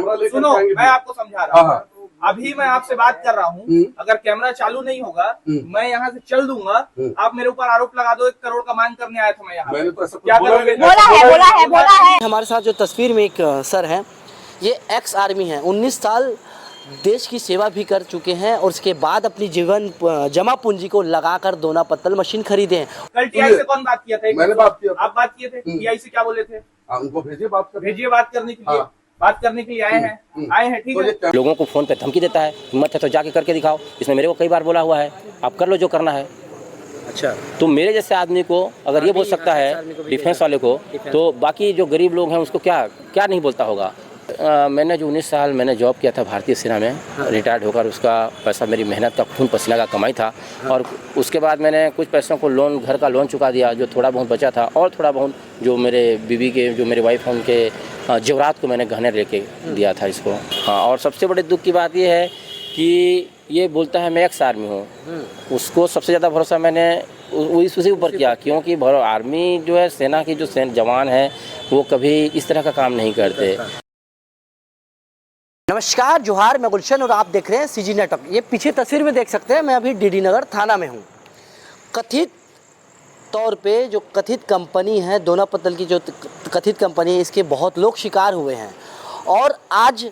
Camera लेकर सुनो, आएंगे मैं आपको समझा रहा हूँ। हाँ। अभी मैं आपसे बात कर रहा हूँ, अगर कैमरा चालू नहीं होगा मैं यहाँ से चल दूंगा। आप मेरे ऊपर आरोप लगा दो 1 करोड़ का मांग करने आया था मैं यहाँ। मैंने तो ऐसा कुछ क्या बोला करोगे? नहीं। बोला है। हमारे साथ जो तस्वीर में एक सर हैं, ये एक्स आर्मी हैं, 19 साल देश की सेवा भी कर चुके हैं और उसके बाद अपनी जीवन जमा पूंजी को लगाकर दोना पत्तल मशीन खरीदे हैं। कल टीआई से कौन बात किया था? मैंने बात किया। आप बात किए थे? टीआई से क्या बोले थे? उनको भेजिए बात कर, भेजिए बात करने के लिए। बात करने के लिए आए हैं, ठीक है। लोगों को फोन पे धमकी देता है, हिम्मत है तो जाके करके दिखाओ। इसने मेरे को कई बार बोला हुआ है, आप कर लो जो करना है। अच्छा, तो मेरे जैसे आदमी को अगर ये बोल सकता है डिफेंस वाले को, तो बाकी जो गरीब लोग हैं उसको क्या क्या नहीं बोलता होगा। मैंने जो 19 साल मैंने जॉब किया था भारतीय सेना में, रिटायर्ड होकर उसका पैसा मेरी मेहनत का खून पसीना का कमाई था। और उसके बाद मैंने कुछ पैसों को लोन, घर का लोन चुका दिया, जो थोड़ा बहुत बचा था, और थोड़ा बहुत जो मेरे बीवी के, जो मेरे वाइफ हैं, उनके जेवरात को मैंने गहने लेके दिया था इसको। हाँ, और सबसे बड़े दुख की बात ये है कि ये बोलता है मैं एक्स आर्मी हूँ, उसको सबसे ज़्यादा भरोसा मैंने उसी ऊपर किया, क्योंकि आर्मी जो है, सेना की जो जवान है, वो कभी इस तरह का काम नहीं करते। नमस्कार, जोहार, मैं गुलशन और आप देख रहे हैं सीजी नेटवर्क। ये पीछे तस्वीर में देख सकते हैं, मैं अभी डीडी नगर थाना में हूँ। कथित तौर पे जो कथित कंपनी है, दोना पत्तल की जो कथित कंपनी है, इसके बहुत लोग शिकार हुए हैं और आज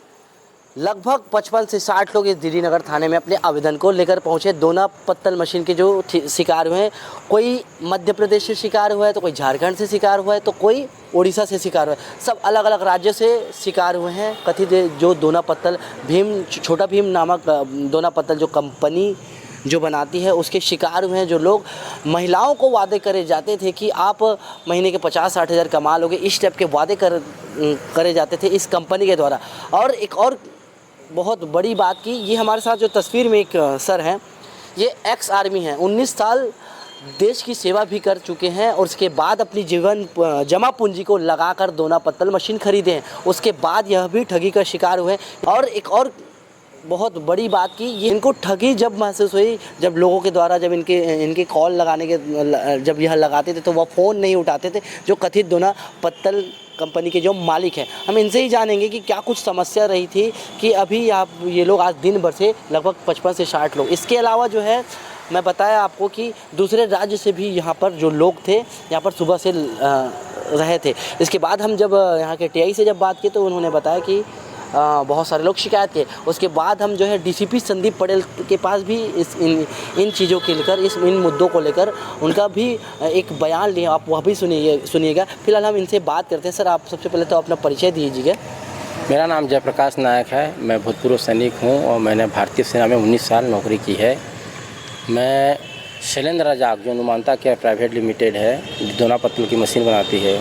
लगभग 55 से 60 लोग इस डीडी नगर थाने में अपने आवेदन को लेकर पहुंचे। दोना पत्तल मशीन के जो शिकार हुए हैं, कोई मध्य प्रदेश से शिकार हुआ है, तो कोई झारखंड से शिकार हुआ है, तो कोई उड़ीसा से शिकार हुआ है। सब अलग अलग राज्यों से शिकार हुए हैं। कथित जो दोना पत्तल छोटा भीम नामक दोना पत्तल जो कंपनी जो बनाती है, उसके शिकार हुए हैं। जो लोग महिलाओं को वादे करे जाते थे कि आप महीने के 50-60 हज़ार कमा लोगे, इस टाइप के वादे करे जाते थे इस कंपनी के द्वारा। और एक और बहुत बड़ी बात की, ये हमारे साथ जो तस्वीर में एक सर हैं, ये एक्स आर्मी हैं, 19 साल देश की सेवा भी कर चुके हैं और उसके बाद अपनी जीवन जमा पूंजी को लगाकर दोना पत्तल मशीन खरीदे हैं। उसके बाद यह भी ठगी का शिकार हुए। और एक और बहुत बड़ी बात की, ये इनको ठगी जब महसूस हुई, जब लोगों के द्वारा जब इनके कॉल लगाने के जब यह लगाते थे तो वह फ़ोन नहीं उठाते थे, जो कथित दोना पत्तल कंपनी के जो मालिक हैं। हम इनसे ही जानेंगे कि क्या कुछ समस्या रही थी कि अभी ये लोग आज दिन भर से लगभग 55 से 60 लोग, इसके अलावा जो है मैं बताया आपको कि दूसरे राज्य से भी यहाँ पर जो लोग थे, यहाँ पर सुबह से रहे थे। इसके बाद हम जब यहाँ के टीआई से जब बात की तो उन्होंने बताया कि बहुत सारे लोग शिकायत किए। उसके बाद हम जो है डीसीपी संदीप पटेल के पास भी इन चीज़ों के लेकर, इन मुद्दों को लेकर उनका भी एक बयान लिया, आप वह भी सुनिएगा। फिलहाल हम इनसे बात करते हैं। सर, आप सबसे पहले तो अपना परिचय दीजिएगा। मेरा नाम जयप्रकाश नायक है, मैं भूतपूर्व सैनिक हूँ और मैंने भारतीय सेना में 19 साल नौकरी की है। मैं शैलेंद्र राजाक, जो अनुमानता केयर प्राइवेट लिमिटेड है, दोना पत्तल की मशीन बनाती है।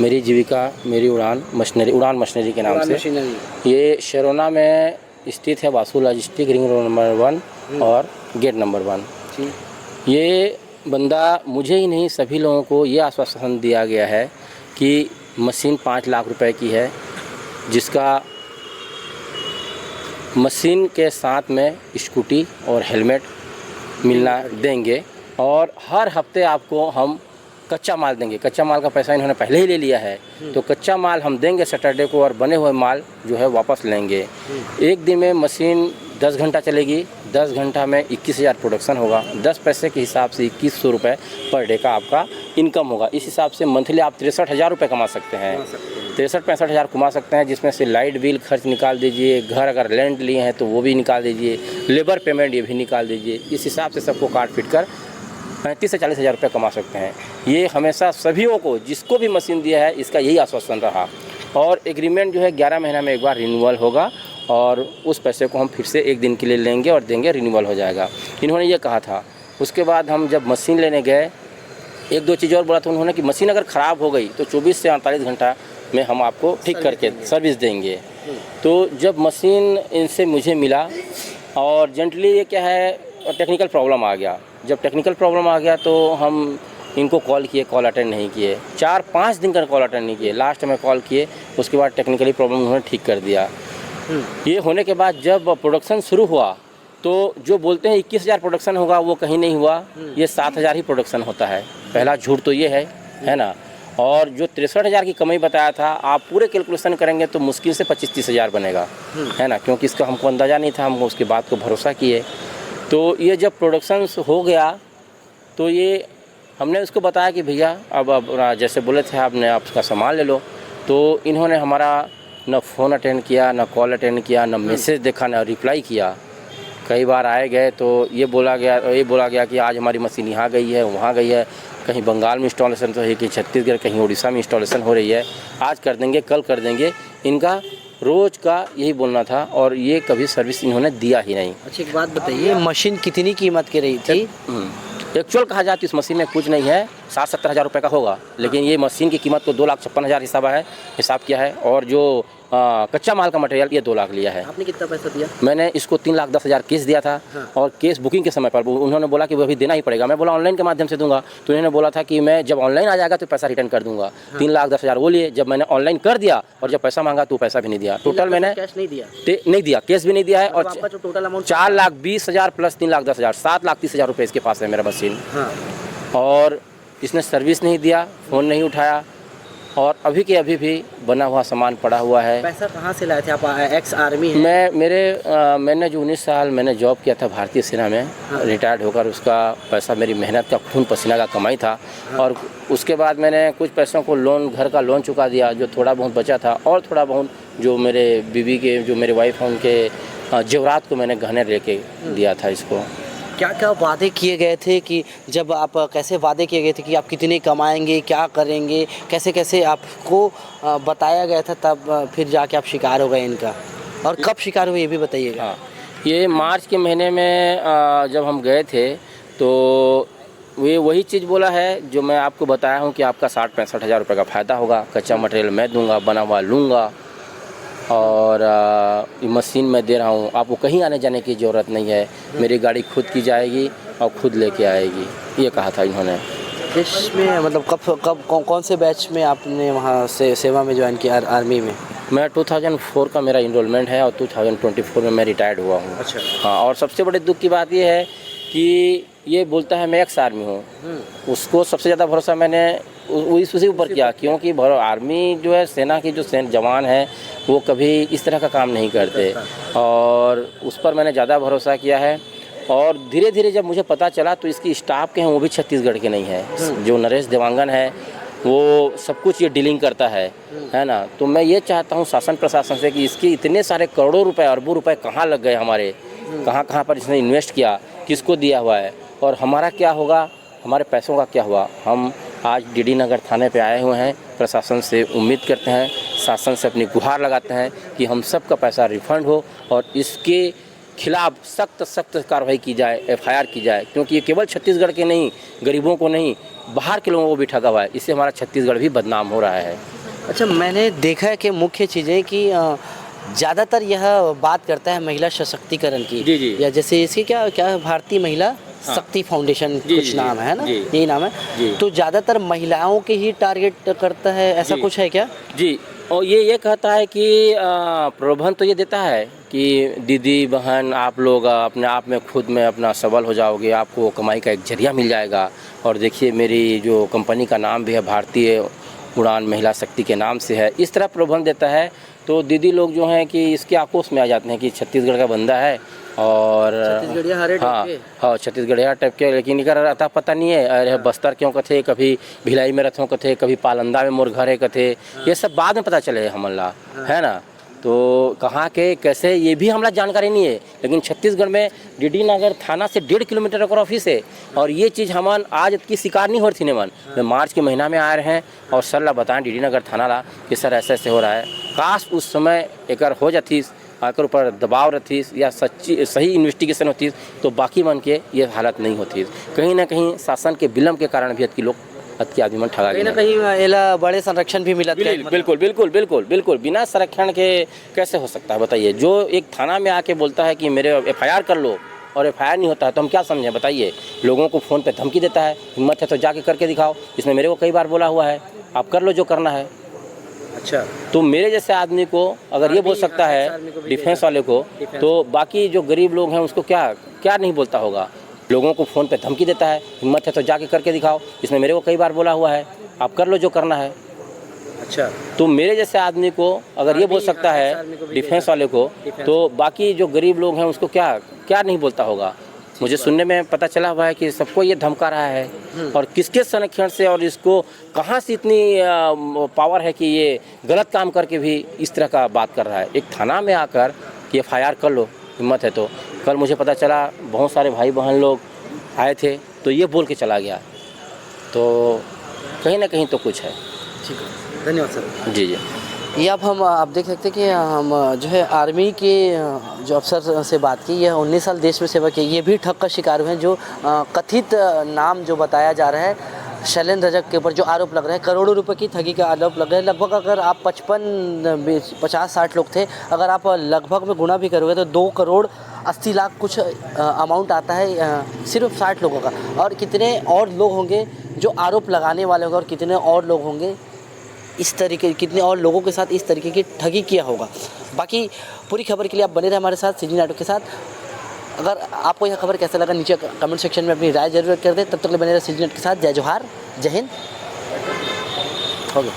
मेरी जीविका मेरी उड़ान मशीनरी के नाम से। ये शेरोना में स्थित है, Vasu logistic, ring road number 1 और गेट नंबर 1। ये बंदा, मुझे ही नहीं सभी लोगों को ये आश्वासन दिया गया है कि मशीन 5 लाख रुपए की है, जिसका मशीन के साथ में स्कूटी और हेलमेट मिलना देंगे और हर हफ्ते आपको हम कच्चा माल देंगे। कच्चा माल का पैसा इन्होंने पहले ही ले लिया है, तो कच्चा माल हम देंगे सैटरडे को और बने हुए माल जो है वापस लेंगे। एक दिन में मशीन 10 घंटा चलेगी, 10 घंटा में 21,000 प्रोडक्शन होगा। 10 पैसे के हिसाब से 2100 रुपये पर डे का आपका इनकम होगा। इस हिसाब से मंथली आप 63,000 रुपये कमा सकते हैं। 63-65 हज़ार कमा सकते हैं, जिसमें से लाइट बिल खर्च निकाल दीजिए, घर अगर रेंट लिए हैं तो वो भी निकाल दीजिए, लेबर पेमेंट ये भी निकाल दीजिए। इस हिसाब से सबको काट पीट कर 35 से 40 हज़ार रुपये कमा सकते हैं। ये हमेशा सभीयों को, जिसको भी मशीन दिया है, इसका यही आश्वासन रहा। और एग्रीमेंट जो है 11 महीना में एक बार रिन्यूअल होगा और उस पैसे को हम फिर से एक दिन के लिए लेंगे और देंगे, रिन्यूअल हो जाएगा। इन्होंने ये कहा था। उसके बाद हम जब मशीन लेने गए, 1-2 चीज़ और बोला था उन्होंने कि मशीन अगर ख़राब हो गई तो 24 से 48 घंटा में हम आपको ठीक करके सर्विस देंगे। तो जब मशीन इनसे मुझे मिला और जेंटली ये क्या है, टेक्निकल प्रॉब्लम आ गया। जब टेक्निकल प्रॉब्लम आ गया तो हम इनको कॉल किए, कॉल अटेंड नहीं किए। 4-5 दिन का कॉल अटेंड नहीं किए। लास्ट में कॉल किए, उसके बाद टेक्निकली प्रॉब्लम उन्होंने ठीक कर दिया। ये होने के बाद जब प्रोडक्शन शुरू हुआ तो जो बोलते हैं 21,000 प्रोडक्शन होगा, वो कहीं नहीं हुआ। ये 7,000 ही प्रोडक्शन होता है। पहला झूठ तो ये है ना। और जो 63,000 की कमाई बताया था, आप पूरे कैलकुलेशन करेंगे तो मुश्किल से 25-30 हज़ार बनेगा, है ना, क्योंकि इसका हमको अंदाज़ा नहीं था, हम उसकी बात को भरोसा किए। तो ये जब प्रोडक्शन हो गया तो ये हमने उसको बताया कि भैया अब जैसे बोले थे आपने, आप उसका सामान ले लो। तो इन्होंने हमारा न फ़ोन अटेंड किया, न कॉल अटेंड किया, न मैसेज देखा, न रिप्लाई किया। कई बार आए गए तो ये बोला गया कि आज हमारी मशीन यहाँ गई है, वहाँ गई है, कहीं बंगाल में इंस्टॉलेशन तो है, कि छत्तीसगढ़, कहीं उड़ीसा में इंस्टॉलेशन हो रही है, आज कर देंगे, कल कर देंगे। इनका रोज़ का यही बोलना था और ये कभी सर्विस इन्होंने दिया ही नहीं। अच्छा, एक बात बताइए, मशीन कितनी कीमत की रही थी? एक्चुअल कहा जाए तो इस मशीन में कुछ नहीं है, 60-70 हज़ार रुपये का होगा, लेकिन ये मशीन की कीमत तो 2,56,000 हिसाब किया है, और जो कच्चा माल का मटेरियल ये 2 लाख लिया है। आपने कितना पैसा दिया? मैंने इसको 3,10,000 केस दिया था। और केस बुकिंग के समय पर उन्होंने बोला कि वो अभी देना ही पड़ेगा। मैं बोला ऑनलाइन के माध्यम से दूंगा, तो उन्होंने बोला था कि मैं जब ऑनलाइन आ जाएगा तो पैसा रिटर्न कर दूंगा। 3,10,000 वो लिए। जब मैंने ऑनलाइन कर दिया और जब पैसा मांगा तो पैसा भी नहीं दिया। टोटल मैंने कैश नहीं दिया, नहीं दिया, केस भी नहीं दिया है। और आपका जो टोटल अमाउंट 4,20,000 प्लस 3,10,000, 7,30,000 रुपये इसके पास है मेरा मशीन। और इसने सर्विस नहीं दिया, फ़ोन नहीं उठाया, और अभी के अभी भी बना हुआ सामान पड़ा हुआ है। पैसा कहाँ से लाए थे आप? एक्स आर्मी है? मैंने जो 19 साल मैंने जॉब किया था भारतीय सेना में, रिटायर्ड होकर, उसका पैसा मेरी मेहनत का खून पसीना का कमाई था। और उसके बाद मैंने कुछ पैसों को लोन, घर का लोन चुका दिया, जो थोड़ा बहुत बचा था, और थोड़ा बहुत जो मेरे बीवी के, जो मेरे वाइफ हैं, उनके जेवरात को मैंने गहने लेके दिया था इसको। क्या क्या वादे किए गए थे कि जब आप, कैसे वादे किए गए थे कि आप कितने कमाएंगे, क्या करेंगे, कैसे कैसे आपको बताया गया था, तब फिर जाके आप शिकार हो गए इनका? और कब शिकार हुए ये भी बताइएगा। हाँ, ये मार्च के महीने में जब हम गए थे तो वे वही चीज़ बोला है जो मैं आपको बताया हूँ कि आपका 60-65 हज़ार रुपये का फ़ायदा होगा, कच्चा मटेरियल मैं दूंगा, बना हुआ लूँगा, और मशीन मैं दे रहा हूँ, आपको कहीं आने जाने की ज़रूरत नहीं है, मेरी गाड़ी खुद की जाएगी और खुद लेके आएगी, ये कहा था इन्होंने। देश में मतलब कब कौन से बैच में आपने वहाँ से सेवा में ज्वाइन किया आर्मी में? मैं 2004 का मेरा इनरोलमेंट है और 2024 में मैं रिटायर्ड हुआ हूँ। अच्छा। हाँ, और सबसे बड़े दुख की बात ये है कि ये बोलता है मैं एक्स आर्मी हूँ, उसको सबसे ज़्यादा भरोसा मैंने उसी ऊपर किया, क्योंकि आर्मी जो है, सेना की जो जवान है, वो कभी इस तरह का काम नहीं करते, और उस पर मैंने ज़्यादा भरोसा किया है। और धीरे धीरे जब मुझे पता चला तो इसकी स्टाफ के हैं वो भी छत्तीसगढ़ के नहीं है, जो नरेश देवांगन है वो सब कुछ ये डीलिंग करता है ना। तो मैं ये चाहता हूँ शासन प्रशासन से कि इसके इतने सारे करोड़ों रुपए, अरबों रुपए कहाँ लग गए हमारे, कहाँ पर इसने इन्वेस्ट किया, किसको दिया हुआ है, और हमारा क्या होगा, हमारे पैसों का क्या हुआ। हम आज डीडी नगर थाने पे आए हुए हैं, प्रशासन से उम्मीद करते हैं, शासन से अपनी गुहार लगाते हैं कि हम सब का पैसा रिफ़ंड हो और इसके खिलाफ सख्त कार्रवाई की जाए, एफआईआर की जाए, क्योंकि ये केवल छत्तीसगढ़ के नहीं, गरीबों को नहीं, बाहर के लोगों को भी ठगा हुआ है। इससे हमारा छत्तीसगढ़ भी बदनाम हो रहा है। अच्छा, मैंने देखा है कि मुख्य चीज़ें कि ज़्यादातर यह बात करता है महिला सशक्तिकरण की। जी। या जैसे इसकी क्या भारतीय महिला शक्ति फाउंडेशन कुछ नाम है ना, यही नाम है। तो ज़्यादातर महिलाओं के ही टारगेट करता है, ऐसा कुछ है क्या? जी, और ये कहता है कि प्रलोभन तो ये देता है कि दीदी बहन आप लोग अपने आप में खुद में अपना सबल हो जाओगे, आपको कमाई का एक जरिया मिल जाएगा। और देखिए मेरी जो कंपनी का नाम भी है भारतीय उड़ान महिला शक्ति के नाम से है, इस तरह प्रलोभन देता है। तो दीदी लोग जो हैं कि इसके आक्रोश में आ जाते हैं कि छत्तीसगढ़ का बंदा है और हाँ छत्तीसगढ़िया टाइप के, लेकिन इनका रहता पता नहीं है। अरे बस्तर क्यों कथे, कभी भिलाई में रहते कथे, कभी पालंदा में मोर घर है कथे, ये सब बाद में पता चले हमला है ना। तो कहाँ के कैसे ये भी हमला जानकारी नहीं है, लेकिन छत्तीसगढ़ में डीडी नगर थाना से 1.5 किलोमीटर का ऑफिस है। और ये चीज़ हमन आज की शिकार नहीं हो रही थी मन में, मार्च के महीना में आ रहे हैं और सर ला बताएं डीडी नगर थाना ला कि सर ऐसे ऐसे हो रहा है। काश उस समय एक हो जाती, आकर ऊपर दबाव रहती या सही इन्वेस्टिगेशन होती तो बाकी मन के ये हालत नहीं होती। कहीं ना कहीं शासन के विलम्ब के कारण भी अति लोग अति आदमी मन ठगा गए। कहीं एला बड़े संरक्षण भी मिला। बिल्कुल बिना संरक्षण के कैसे हो सकता है बताइए। जो एक थाना में आके बोलता है कि मेरे एफआईआर कर लो और एफआईआर नहीं होता है तो हम क्या समझें बताइए। लोगों को फ़ोन पे धमकी देता है, हिम्मत है तो जाके करके दिखाओ। इसने मेरे को कई बार बोला हुआ है आप कर लो जो करना है। अच्छा, तो मेरे जैसे आदमी को अगर ये बोल सकता है डिफेंस वाले को, तो बाकी जो गरीब लोग हैं उसको क्या नहीं बोलता होगा। लोगों को फ़ोन पे धमकी देता है, हिम्मत है तो जाके करके दिखाओ। इसने मेरे को कई बार बोला हुआ है आप कर लो जो करना है। अच्छा, तो मेरे जैसे आदमी को अगर ये बोल सकता डिफेंस आर्मी को है भी डिफेंस वाले को, डिफेंस तो बाकी जो गरीब लोग हैं उसको क्या क्या नहीं बोलता होगा। मुझे सुनने में पता चला हुआ है कि सबको ये धमका रहा है, और किसके संरक्षण से और इसको कहाँ से इतनी पावर है कि ये गलत काम करके भी इस तरह का बात कर रहा है। एक थाना में आकर कि FIR कर लो, हिम्मत है तो। कल मुझे पता चला बहुत सारे भाई बहन लोग आए थे तो ये बोल के चला गया, तो कहीं ना कहीं तो कुछ है। ठीक है, धन्यवाद सर। जी जी। ये अब हम आप देख सकते हैं कि हम जो है आर्मी के जो अफसर से बात की, यह 19 साल देश में सेवा की, ये भी ठग का शिकार हुए हैं। जो कथित नाम जो बताया जा रहा है शैलेंद्र रजक के ऊपर जो आरोप लग रहा है, करोड़ों रुपए की ठगी का आरोप लग रहा है। लगभग अगर आप 50-60 लोग थे, अगर आप लगभग में गुणा भी करोगे तो 2 करोड़ 80 लाख कुछ अमाउंट आता है सिर्फ 60 लोगों का। और कितने और लोग होंगे जो आरोप लगाने वाले होंगे, और कितने और लोग होंगे इस तरीके, कितने और लोगों के साथ इस तरीके की ठगी किया होगा। बाकी पूरी खबर के लिए आप बने रहे हमारे साथ CG नेटवर्क के साथ। अगर आपको यह खबर कैसा लगा नीचे कमेंट सेक्शन में अपनी राय जरूर कर दें। तब तक के लिए बने रहे CG नेटवर्क के साथ। जय जोहार, जय हिंद। हो गया।